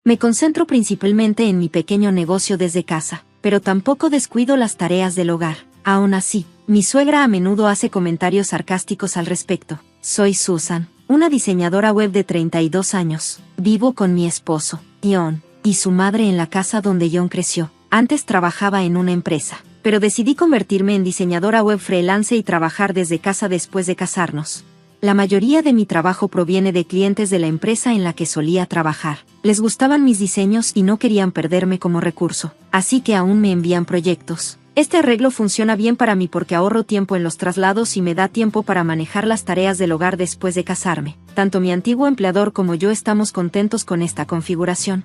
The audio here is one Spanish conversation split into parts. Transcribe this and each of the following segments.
Me concentro principalmente en mi pequeño negocio desde casa, pero tampoco descuido las tareas del hogar. Aún así, mi suegra a menudo hace comentarios sarcásticos al respecto. Soy Susan, una diseñadora web de 32 años. Vivo con mi esposo, John, y su madre en la casa donde John creció. Antes trabajaba en una empresa, pero decidí convertirme en diseñadora web freelance y trabajar desde casa después de casarnos. La mayoría de mi trabajo proviene de clientes de la empresa en la que solía trabajar. Les gustaban mis diseños y no querían perderme como recurso, así que aún me envían proyectos. Este arreglo funciona bien para mí porque ahorro tiempo en los traslados y me da tiempo para manejar las tareas del hogar después de casarme. Tanto mi antiguo empleador como yo estamos contentos con esta configuración.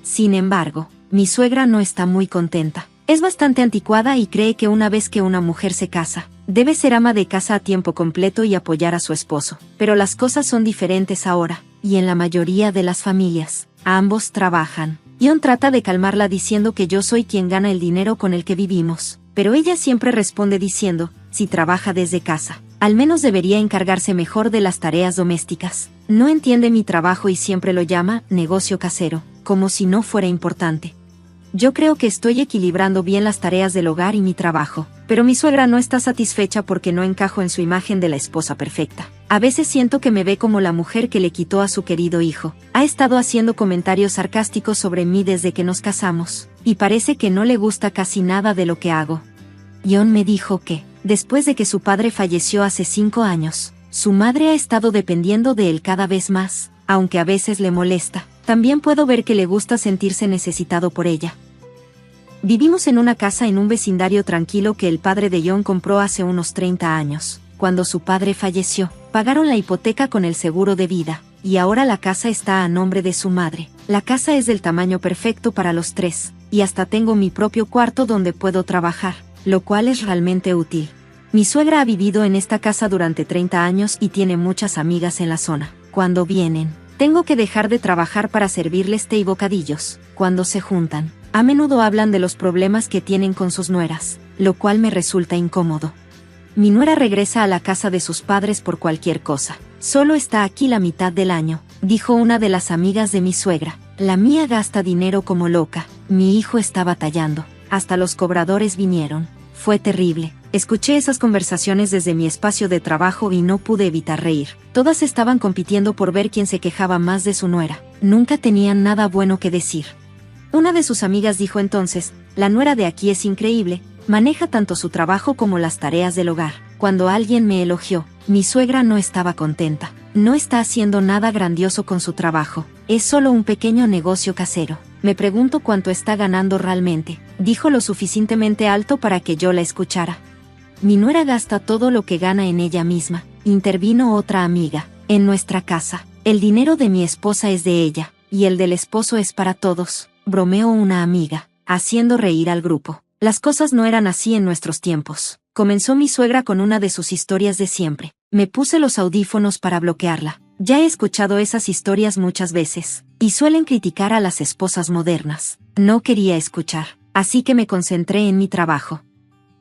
Sin embargo, mi suegra no está muy contenta. Es bastante anticuada y cree que una vez que una mujer se casa, debe ser ama de casa a tiempo completo y apoyar a su esposo. Pero las cosas son diferentes ahora, y en la mayoría de las familias, ambos trabajan. John trata de calmarla diciendo que yo soy quien gana el dinero con el que vivimos, pero ella siempre responde diciendo, si trabaja desde casa, al menos debería encargarse mejor de las tareas domésticas. No entiende mi trabajo y siempre lo llama negocio casero, como si no fuera importante. Yo creo que estoy equilibrando bien las tareas del hogar y mi trabajo, pero mi suegra no está satisfecha porque no encajo en su imagen de la esposa perfecta. A veces siento que me ve como la mujer que le quitó a su querido hijo. Ha estado haciendo comentarios sarcásticos sobre mí desde que nos casamos, y parece que no le gusta casi nada de lo que hago. John me dijo que, después de que su padre falleció hace 5 años, su madre ha estado dependiendo de él cada vez más, aunque a veces le molesta. También puedo ver que le gusta sentirse necesitado por ella. Vivimos en una casa en un vecindario tranquilo que el padre de John compró hace unos 30 años. Cuando su padre falleció, pagaron la hipoteca con el seguro de vida, y ahora la casa está a nombre de su madre. La casa es del tamaño perfecto para los 3, y hasta tengo mi propio cuarto donde puedo trabajar, lo cual es realmente útil. Mi suegra ha vivido en esta casa durante 30 años y tiene muchas amigas en la zona. Cuando vienen, tengo que dejar de trabajar para servirles té y bocadillos. Cuando se juntan, a menudo hablan de los problemas que tienen con sus nueras, lo cual me resulta incómodo. Mi nuera regresa a la casa de sus padres por cualquier cosa. Solo está aquí la mitad del año, dijo una de las amigas de mi suegra. La mía gasta dinero como loca. Mi hijo está batallando. Hasta los cobradores vinieron. Fue terrible. Escuché esas conversaciones desde mi espacio de trabajo y no pude evitar reír. Todas estaban compitiendo por ver quién se quejaba más de su nuera. Nunca tenían nada bueno que decir. Una de sus amigas dijo entonces, la nuera de aquí es increíble, maneja tanto su trabajo como las tareas del hogar. Cuando alguien me elogió, mi suegra no estaba contenta. No está haciendo nada grandioso con su trabajo, es solo un pequeño negocio casero. Me pregunto cuánto está ganando realmente. Dijo lo suficientemente alto para que yo la escuchara. Mi nuera gasta todo lo que gana en ella misma, intervino otra amiga. En nuestra casa, el dinero de mi esposa es de ella, y el del esposo es para todos, bromeó una amiga, haciendo reír al grupo. Las cosas no eran así en nuestros tiempos. Comenzó mi suegra con una de sus historias de siempre. Me puse los audífonos para bloquearla. Ya he escuchado esas historias muchas veces, y suelen criticar a las esposas modernas. No quería escuchar, así que me concentré en mi trabajo.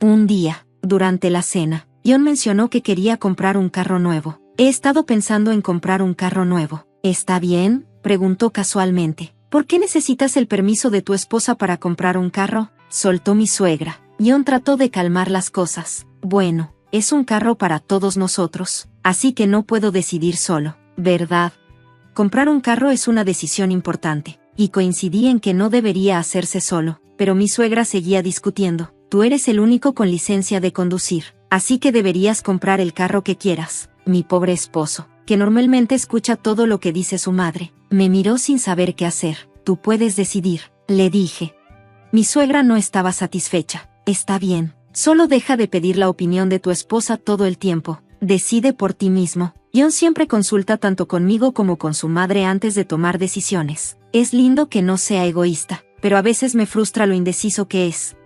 Un día, durante la cena, John mencionó que quería comprar un carro nuevo. He estado pensando en comprar un carro nuevo. ¿Está bien?, preguntó casualmente. ¿Por qué necesitas el permiso de tu esposa para comprar un carro?, soltó mi suegra. John trató de calmar las cosas. Bueno, es un carro para todos nosotros, así que no puedo decidir solo, ¿verdad? Comprar un carro es una decisión importante, y coincidí en que no debería hacerse solo, pero mi suegra seguía discutiendo. Tú eres el único con licencia de conducir, así que deberías comprar el carro que quieras. Mi pobre esposo, que normalmente escucha todo lo que dice su madre, me miró sin saber qué hacer. Tú puedes decidir, le dije. Mi suegra no estaba satisfecha. Está bien, solo deja de pedir la opinión de tu esposa todo el tiempo. Decide por ti mismo. John siempre consulta tanto conmigo como con su madre antes de tomar decisiones. Es lindo que no sea egoísta, pero a veces me frustra lo indeciso que es.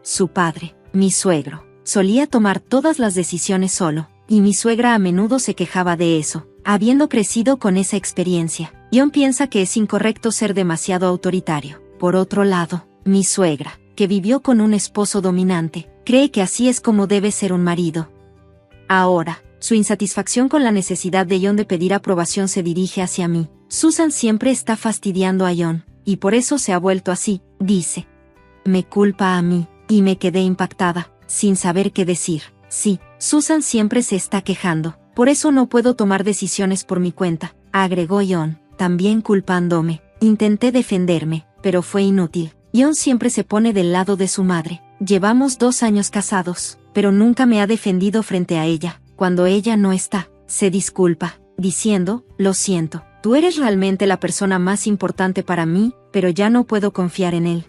Su padre, mi suegro, solía tomar todas las decisiones solo, y mi suegra a menudo se quejaba de eso. Habiendo crecido con esa experiencia, John piensa que es incorrecto ser demasiado autoritario. Por otro lado, mi suegra, que vivió con un esposo dominante, cree que así es como debe ser un marido. Ahora, su insatisfacción con la necesidad de John de pedir aprobación se dirige hacia mí. Susan siempre está fastidiando a John. y por eso se ha vuelto así, dice. Me culpa a mí, y me quedé impactada, sin saber qué decir. Sí, Susan siempre se está quejando, por eso no puedo tomar decisiones por mi cuenta, agregó John, también culpándome. Intenté defenderme, pero fue inútil. John siempre se pone del lado de su madre. Llevamos 2 años casados, pero nunca me ha defendido frente a ella. Cuando ella no está, se disculpa, diciendo, lo siento, tú eres realmente la persona más importante para mí, pero ya no puedo confiar en él.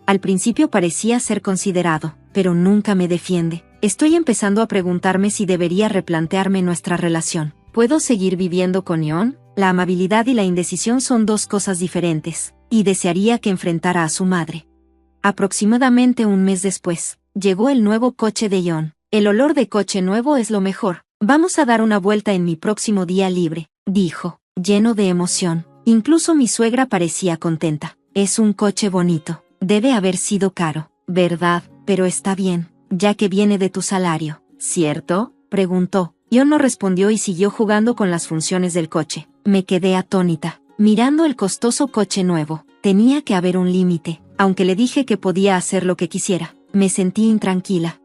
Al principio parecía ser considerado, pero nunca me defiende. Estoy empezando a preguntarme si debería replantearme nuestra relación. ¿Puedo seguir viviendo con John? La amabilidad y la indecisión son 2 cosas diferentes, y desearía que enfrentara a su madre. Aproximadamente un mes después, llegó el nuevo coche de John. El olor de coche nuevo es lo mejor. Vamos a dar una vuelta en mi próximo día libre, dijo, lleno de emoción. Incluso mi suegra parecía contenta. Es un coche bonito. Debe haber sido caro, ¿verdad? Pero está bien, ya que viene de tu salario, ¿cierto? Preguntó. John no respondió y siguió jugando con las funciones del coche. Me quedé atónita, mirando el costoso coche nuevo. Tenía que haber un límite, aunque le dije que podía hacer lo que quisiera. Me sentí intranquila.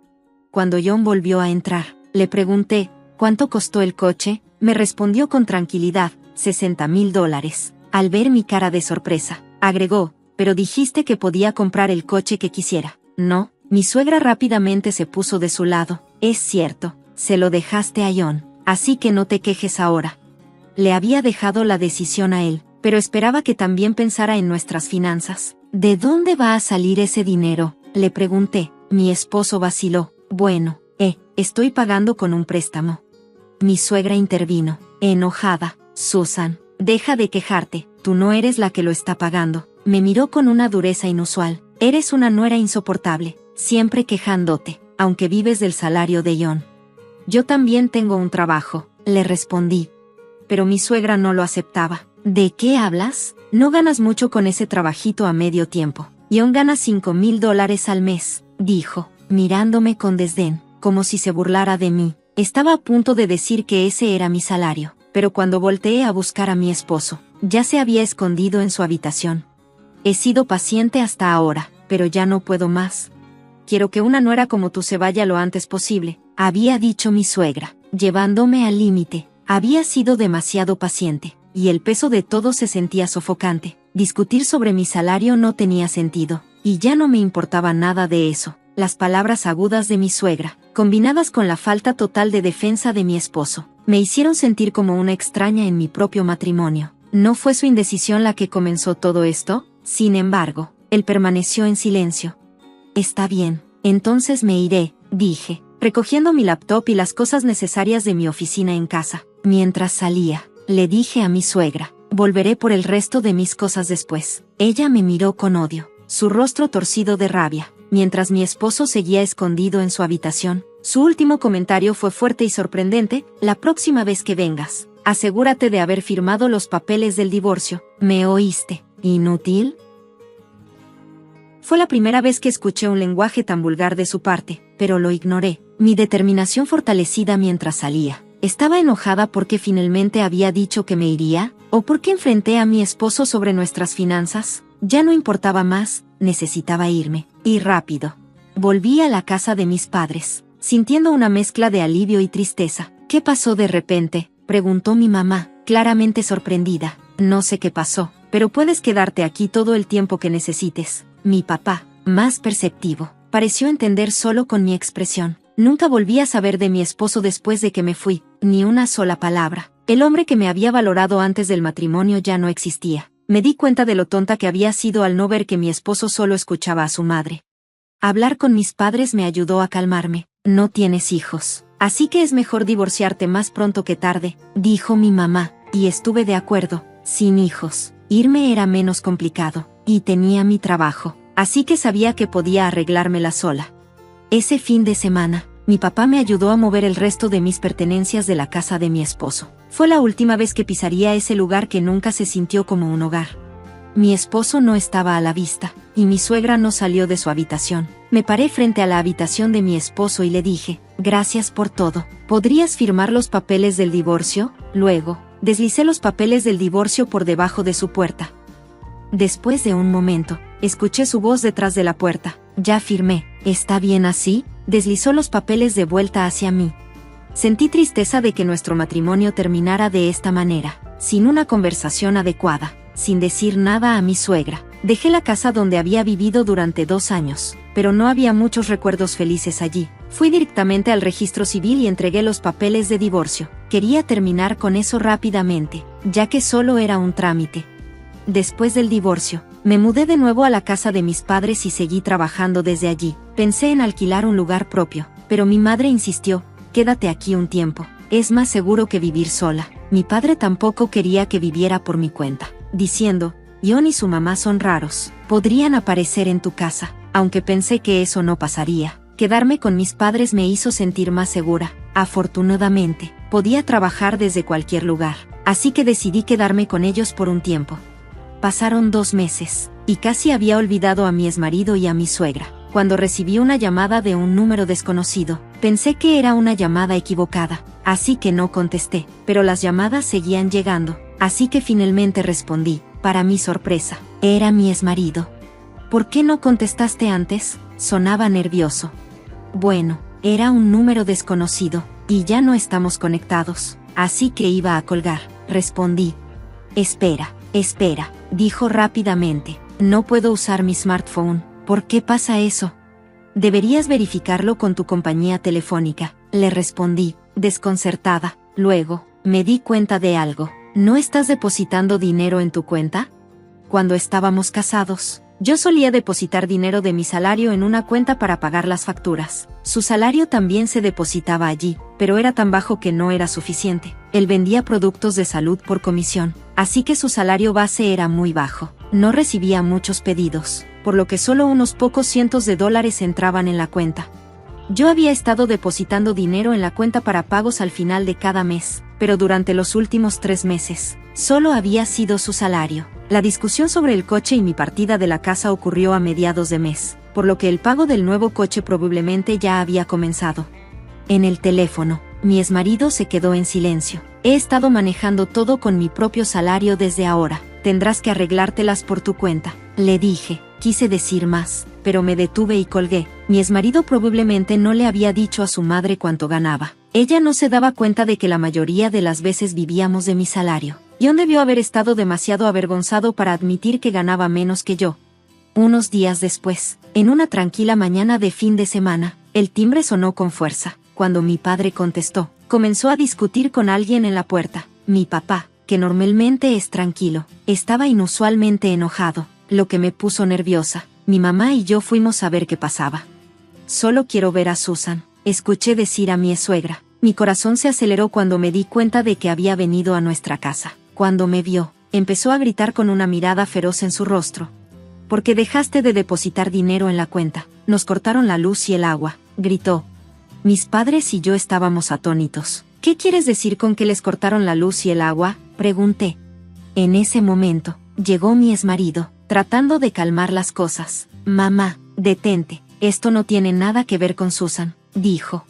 Cuando John volvió a entrar, le pregunté, ¿cuánto costó el coche? Me respondió con tranquilidad, $60,000. Al ver mi cara de sorpresa, agregó, pero dijiste que podía comprar el coche que quisiera, ¿no? Mi suegra rápidamente se puso de su lado. Es cierto, se lo dejaste a John, así que no te quejes ahora. Le había dejado la decisión a él, pero esperaba que también pensara en nuestras finanzas. ¿De dónde va a salir ese dinero? Le pregunté. Mi esposo vaciló. Bueno, estoy pagando con un préstamo. Mi suegra intervino, enojada. Susan, deja de quejarte, tú no eres la que lo está pagando. Me miró con una dureza inusual. Eres una nuera insoportable, siempre quejándote, aunque vives del salario de John. Yo también tengo un trabajo, le respondí. Pero mi suegra no lo aceptaba. ¿De qué hablas? No ganas mucho con ese trabajito a medio tiempo. John gana $5,000 al mes, dijo, mirándome con desdén, como si se burlara de mí. Estaba a punto de decir que ese era mi salario, pero cuando volteé a buscar a mi esposo, ya se había escondido en su habitación. He sido paciente hasta ahora, pero ya no puedo más. Quiero que una nuera como tú se vaya lo antes posible, había dicho mi suegra, llevándome al límite. Había sido demasiado paciente, y el peso de todo se sentía sofocante. Discutir sobre mi salario no tenía sentido, y ya no me importaba nada de eso. Las palabras agudas de mi suegra, combinadas con la falta total de defensa de mi esposo, me hicieron sentir como una extraña en mi propio matrimonio. ¿No fue su indecisión la que comenzó todo esto? Sin embargo, él permaneció en silencio. Está bien, entonces me iré, dije, recogiendo mi laptop y las cosas necesarias de mi oficina en casa. Mientras salía, le dije a mi suegra, volveré por el resto de mis cosas después. Ella me miró con odio, su rostro torcido de rabia, mientras mi esposo seguía escondido en su habitación. Su último comentario fue fuerte y sorprendente: la próxima vez que vengas, asegúrate de haber firmado los papeles del divorcio. ¿Me oíste, inútil? Fue la primera vez que escuché un lenguaje tan vulgar de su parte, pero lo ignoré, mi determinación fortalecida mientras salía. ¿Estaba enojada porque finalmente había dicho que me iría? ¿O porque enfrenté a mi esposo sobre nuestras finanzas? Ya no importaba más, necesitaba irme, y rápido. Volví a la casa de mis padres, sintiendo una mezcla de alivio y tristeza. ¿Qué pasó de repente?, preguntó mi mamá, claramente sorprendida. No sé qué pasó, pero puedes quedarte aquí todo el tiempo que necesites. Mi papá, más perceptivo, pareció entender solo con mi expresión. Nunca volví a saber de mi esposo después de que me fui, ni una sola palabra. El hombre que me había valorado antes del matrimonio ya no existía. Me di cuenta de lo tonta que había sido al no ver que mi esposo solo escuchaba a su madre. Hablar con mis padres me ayudó a calmarme. No tienes hijos, así que es mejor divorciarte más pronto que tarde, dijo mi mamá, y estuve de acuerdo. Sin hijos, irme era menos complicado, y tenía mi trabajo, así que sabía que podía arreglármela sola. Ese fin de semana, mi papá me ayudó a mover el resto de mis pertenencias de la casa de mi esposo. Fue la última vez que pisaría ese lugar que nunca se sintió como un hogar. Mi esposo no estaba a la vista, y mi suegra no salió de su habitación. Me paré frente a la habitación de mi esposo y le dije, gracias por todo. ¿Podrías firmar los papeles del divorcio? Luego, deslicé los papeles del divorcio por debajo de su puerta. Después de un momento, escuché su voz detrás de la puerta. Ya firmé. ¿Está bien así? Deslizó los papeles de vuelta hacia mí. Sentí tristeza de que nuestro matrimonio terminara de esta manera, sin una conversación adecuada, sin decir nada a mi suegra. Dejé la casa donde había vivido durante 2 años, pero no había muchos recuerdos felices allí. Fui directamente al registro civil y entregué los papeles de divorcio. Quería terminar con eso rápidamente, ya que solo era un trámite. Después del divorcio, me mudé de nuevo a la casa de mis padres y seguí trabajando desde allí. Pensé en alquilar un lugar propio, pero mi madre insistió: quédate aquí un tiempo, es más seguro que vivir sola. Mi padre tampoco quería que viviera por mi cuenta, diciendo: John y su mamá son raros, podrían aparecer en tu casa. Aunque pensé que eso no pasaría, quedarme con mis padres me hizo sentir más segura. Afortunadamente, podía trabajar desde cualquier lugar, así que decidí quedarme con ellos por un tiempo. Pasaron 2 meses, y casi había olvidado a mi exmarido y a mi suegra, cuando recibí una llamada de un número desconocido. Pensé que era una llamada equivocada, así que no contesté, pero las llamadas seguían llegando, así que finalmente respondí. Para mi sorpresa, era mi exmarido. ¿Por qué no contestaste antes? Sonaba nervioso. Bueno, era un número desconocido, y ya no estamos conectados, así que iba a colgar. Respondí. Espera, dijo rápidamente. No puedo usar mi smartphone. ¿Por qué pasa eso? Deberías verificarlo con tu compañía telefónica, le respondí, desconcertada. Luego, me di cuenta de algo. ¿No estás depositando dinero en tu cuenta? Cuando estábamos casados, yo solía depositar dinero de mi salario en una cuenta para pagar las facturas. Su salario también se depositaba allí, pero era tan bajo que no era suficiente. Él vendía productos de salud por comisión, así que su salario base era muy bajo. No recibía muchos pedidos, por lo que solo unos pocos cientos de dólares entraban en la cuenta. Yo había estado depositando dinero en la cuenta para pagos al final de cada mes, pero durante los últimos 3 meses, solo había sido su salario. La discusión sobre el coche y mi partida de la casa ocurrió a mediados de mes, por lo que el pago del nuevo coche probablemente ya había comenzado. En el teléfono, mi exmarido se quedó en silencio. He estado manejando todo con mi propio salario desde ahora. Tendrás que arreglártelas por tu cuenta, le dije. Quise decir más, pero me detuve y colgué. Mi exmarido probablemente no le había dicho a su madre cuánto ganaba. Ella no se daba cuenta de que la mayoría de las veces vivíamos de mi salario. John debió haber estado demasiado avergonzado para admitir que ganaba menos que yo. Unos días después, en una tranquila mañana de fin de semana, el timbre sonó con fuerza. Cuando mi padre contestó, comenzó a discutir con alguien en la puerta. Mi papá, que normalmente es tranquilo, estaba inusualmente enojado, lo que me puso nerviosa. Mi mamá y yo fuimos a ver qué pasaba. Solo quiero ver a Susan, escuché decir a mi suegra. Mi corazón se aceleró cuando me di cuenta de que había venido a nuestra casa. Cuando me vio, empezó a gritar con una mirada feroz en su rostro. ¿Por qué dejaste de depositar dinero en la cuenta? Nos cortaron la luz y el agua, gritó. Mis padres y yo estábamos atónitos. ¿Qué quieres decir con que les cortaron la luz y el agua?, pregunté. En ese momento, llegó mi exmarido, tratando de calmar las cosas. Mamá, detente, esto no tiene nada que ver con Susan, dijo.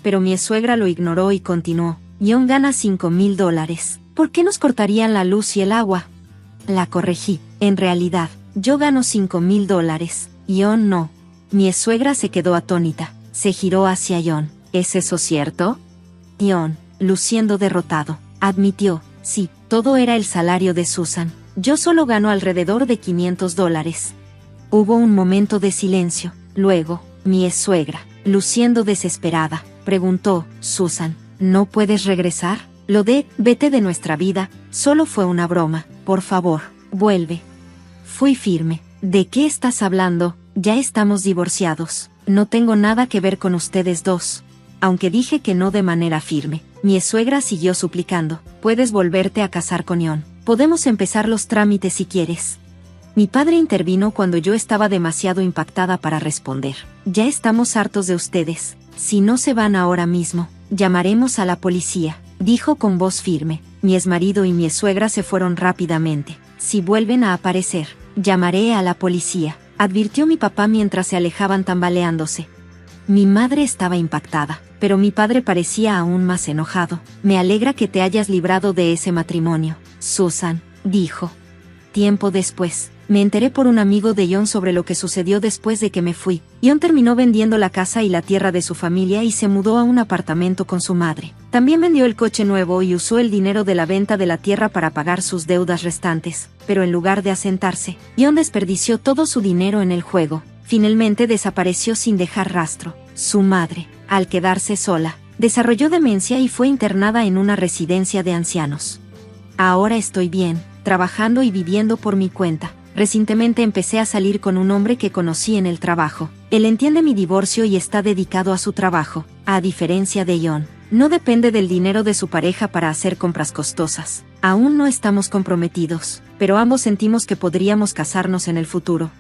Pero mi suegra lo ignoró y continuó. John gana $5,000. ¿Por qué nos cortarían la luz y el agua? La corregí. En realidad, yo gano $5,000. John no. Mi suegra se quedó atónita. Se giró hacia John. ¿Es eso cierto? John, luciendo derrotado, admitió. Sí, todo era el salario de Susan. Yo solo gano alrededor de $500. Hubo un momento de silencio. Luego, mi suegra, luciendo desesperada, preguntó, Susan, ¿no puedes regresar? Vete de nuestra vida, solo fue una broma, por favor, vuelve. Fui firme. ¿De qué estás hablando? Ya estamos divorciados. No tengo nada que ver con ustedes dos. Aunque dije que no de manera firme, mi suegra siguió suplicando, puedes volverte a casar con John. Podemos empezar los trámites si quieres. Mi padre intervino cuando yo estaba demasiado impactada para responder. Ya estamos hartos de ustedes. Si no se van ahora mismo, llamaremos a la policía, dijo con voz firme. Mi exmarido y mi suegra se fueron rápidamente. Si vuelven a aparecer, llamaré a la policía, advirtió mi papá mientras se alejaban tambaleándose. Mi madre estaba impactada, pero mi padre parecía aún más enojado. Me alegra que te hayas librado de ese matrimonio, Susan, dijo. Tiempo después, Me enteré por un amigo de John sobre lo que sucedió después de que me fui. John terminó vendiendo la casa y la tierra de su familia y se mudó a un apartamento con su madre. También vendió el coche nuevo y usó el dinero de la venta de la tierra para pagar sus deudas restantes. Pero en lugar de asentarse, John desperdició todo su dinero en el juego. Finalmente desapareció sin dejar rastro. Su madre, al quedarse sola, desarrolló demencia y fue internada en una residencia de ancianos. Ahora estoy bien, trabajando y viviendo por mi cuenta. Recientemente empecé a salir con un hombre que conocí en el trabajo. Él entiende mi divorcio y está dedicado a su trabajo. A diferencia de John, no depende del dinero de su pareja para hacer compras costosas. Aún no estamos comprometidos, pero ambos sentimos que podríamos casarnos en el futuro.